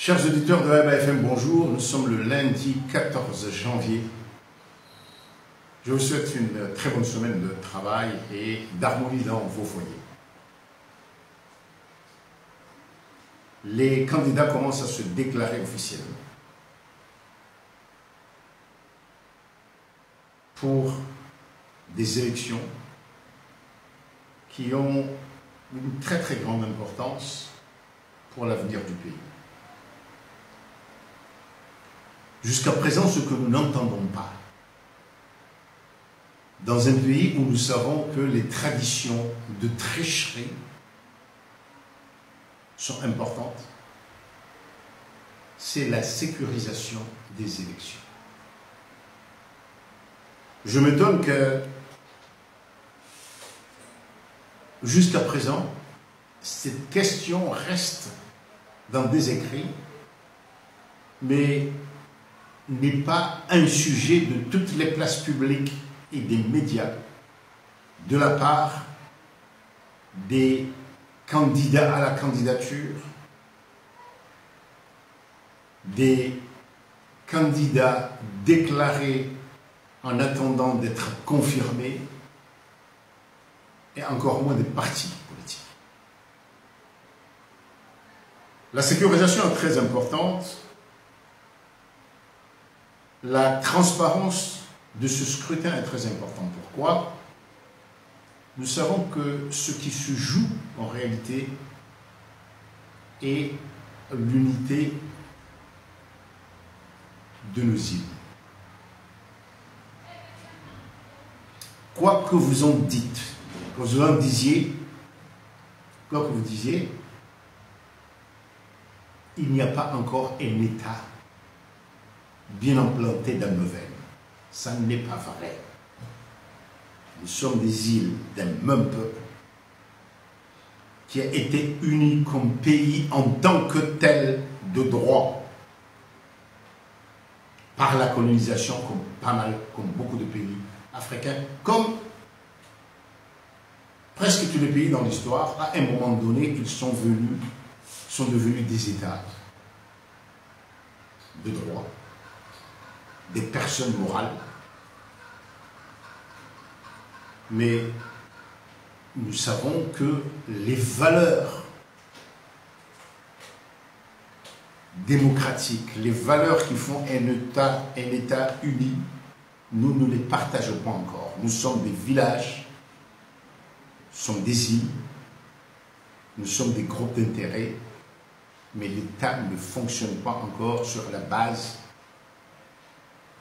Chers auditeurs de ABFM, bonjour. Nous sommes le lundi 14 janvier. Je vous souhaite une très bonne semaine de travail et d'harmonie dans vos foyers. Les candidats commencent à se déclarer officiellement pour des élections qui ont une très très grande importance pour l'avenir du pays. Jusqu'à présent, ce que nous n'entendons pas, dans un pays où nous savons que les traditions de tricherie sont importantes, c'est la sécurisation des élections. Je m'étonne que, jusqu'à présent, cette question reste dans des écrits, mais n'est pas un sujet de toutes les places publiques et des médias de la part des candidats à la candidature, des candidats déclarés en attendant d'être confirmés et encore moins des partis politiques. La sécurisation est très importante. La transparence de ce scrutin est très importante. Pourquoi? Nous savons que ce qui se joue en réalité est l'unité de nos îles. Quoi que vous en dites, que vous en disiez, quoi que vous disiez, il n'y a pas encore un État bien implanté dans nos veines. Ça n'est pas vrai. Nous sommes des îles d'un même peuple qui a été uni comme pays en tant que tel de droit par la colonisation, comme beaucoup de pays africains, comme presque tous les pays dans l'histoire. À un moment donné, ils sont devenus des États de droit, des personnes morales, mais nous savons que les valeurs démocratiques, les valeurs qui font un État uni, nous ne les partageons pas encore. Nous sommes des villages, nous sommes des îles, nous sommes des groupes d'intérêt, mais l'État ne fonctionne pas encore sur la base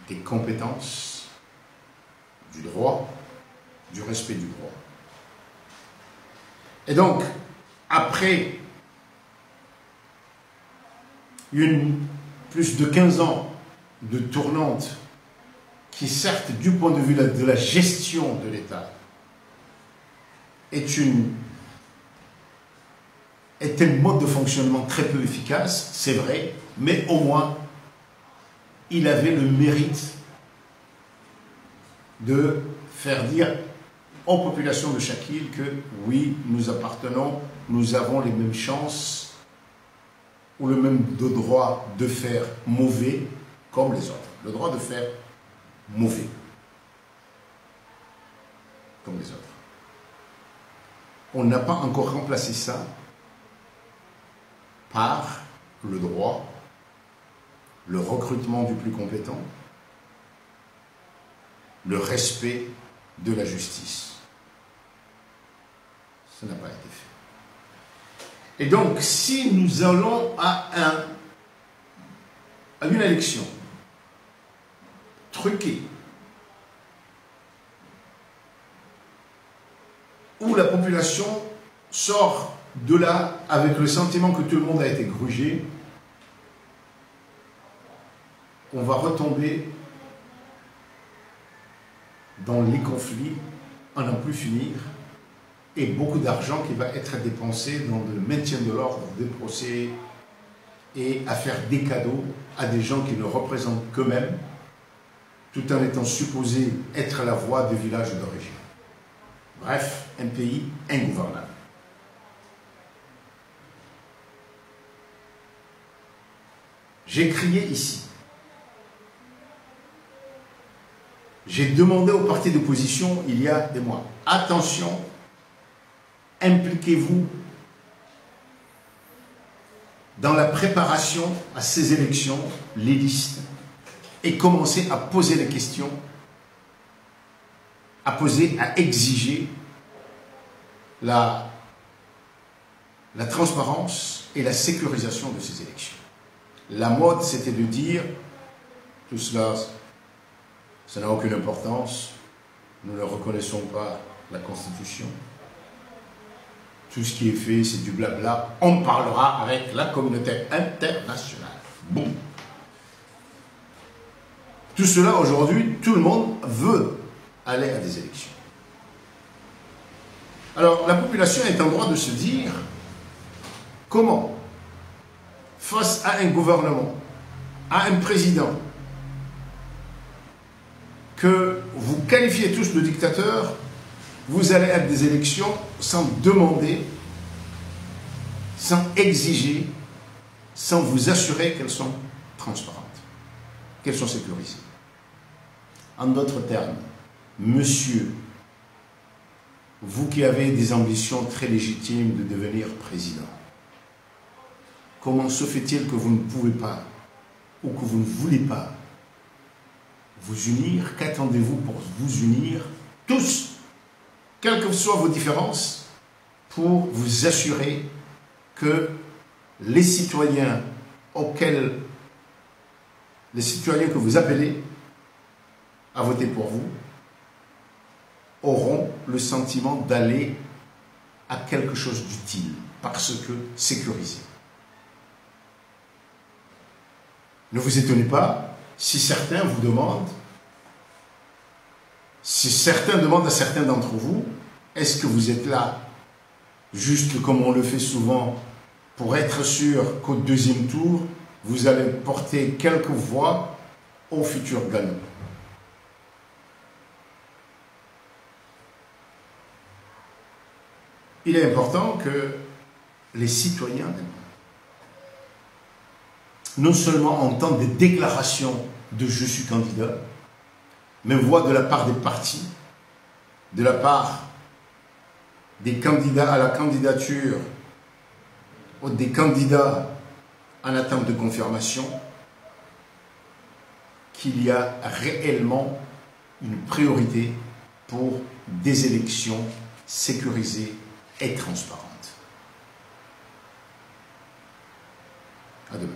des compétences, du droit, du respect du droit. Et donc, après plus de 15 ans de tournante qui, certes, du point de vue de la gestion de l'État, est un mode de fonctionnement très peu efficace, c'est vrai, mais au moins, il avait le mérite de faire dire aux populations de chaque île que oui, nous appartenons, nous avons les mêmes chances ou le même droit de faire mauvais comme les autres. Le droit de faire mauvais comme les autres. On n'a pas encore remplacé ça par le droit, le recrutement du plus compétent, le respect de la justice. Ça n'a pas été fait. Et donc, si nous allons à une élection truquée, où la population sort de là avec le sentiment que tout le monde a été grugé, on va retomber dans les conflits, à n'en plus finir, et beaucoup d'argent qui va être dépensé dans le maintien de l'ordre, des procès, et à faire des cadeaux à des gens qui ne représentent qu'eux-mêmes, tout en étant supposés être la voix des villages d'origine. Bref, un pays ingouvernable. J'ai crié ici. J'ai demandé aux partis d'opposition il y a des mois, attention, impliquez-vous dans la préparation à ces élections, les listes, et commencez à poser les questions, à exiger la transparence et la sécurisation de ces élections. La mode, c'était de dire, tout cela, ça n'a aucune importance, nous ne reconnaissons pas la Constitution, tout ce qui est fait, c'est du blabla, on parlera avec la communauté internationale. Bon. Tout cela, aujourd'hui, tout le monde veut aller à des élections. Alors, la population est en droit de se dire comment, face à un gouvernement, à un président, que vous qualifiez tous de dictateur, vous allez à des élections sans demander, sans exiger, sans vous assurer qu'elles sont transparentes, qu'elles sont sécurisées. En d'autres termes, monsieur, vous qui avez des ambitions très légitimes de devenir président, comment se fait-il que vous ne pouvez pas, ou que vous ne voulez pas, vous unir? Qu'attendez-vous pour vous unir tous, quelles que soient vos différences, pour vous assurer que les citoyens que vous appelez à voter pour vous auront le sentiment d'aller à quelque chose d'utile, parce que sécurisé. Ne vous étonnez pas si certains vous demandent, si certains demandent à certains d'entre vous, est-ce que vous êtes là, juste comme on le fait souvent, pour être sûr qu'au deuxième tour, vous allez porter quelques voix au futur gagnant? Il est important que les citoyens non seulement entendent des déclarations de « je suis candidat », mais voient de la part des partis, de la part des candidats à la candidature ou des candidats en attente de confirmation, qu'il y a réellement une priorité pour des élections sécurisées et transparentes. À demain.